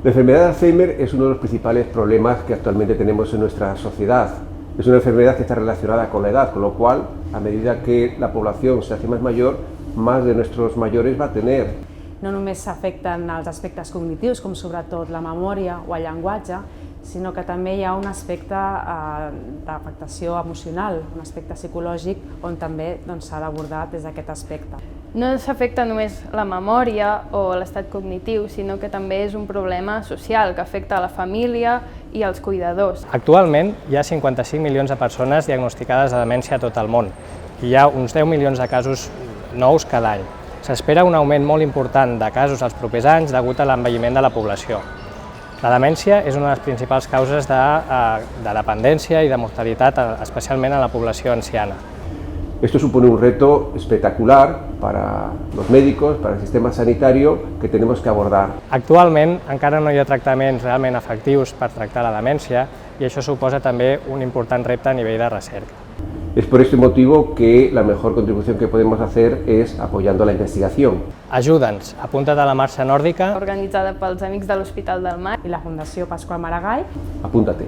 La enfermedad de Alzheimer es uno de los principales problemas que actualmente tenemos en nuestra sociedad. Es una enfermedad que está relacionada con la edad, con lo cual, a medida que la población se hace más mayor, más de nuestros mayores va a tener. No només s'afecten els aspectes cognitius, com sobretot la memòria o el llenguatge, sinó que també hi ha un aspecte d'afectació emocional, un aspecte psicològic on també s'ha d'abordar des d'aquest aspecte. No s'afecta només la memòria o l'estat cognitiu, sinó que també és un problema social que afecta a la família i als cuidadors. Actualment hi ha 55 milions de persones diagnosticades de demència a tot el món i hi ha uns 10 milions de casos nous cada any. S'espera un augment molt important de casos els propers anys degut a l'envelliment de la població. La demència és una de les principals causes de dependència i de mortalitat, especialment en la població anciana. Esto supone un reto espectacular para los médicos, para el sistema sanitario, que tenemos que abordar. Actualment encara no hi ha tractaments realment efectius per tractar la demència i això suposa també un important repte a nivell de recerca. Es por este motivo que la mejor contribución que podemos hacer es apoyando la investigación. Ajuda'ns, apunta't a la marxa nòrdica, Organitzada pels Amics de l'Hospital del Mar I la Fundació Pasqual Maragall. Apúntate.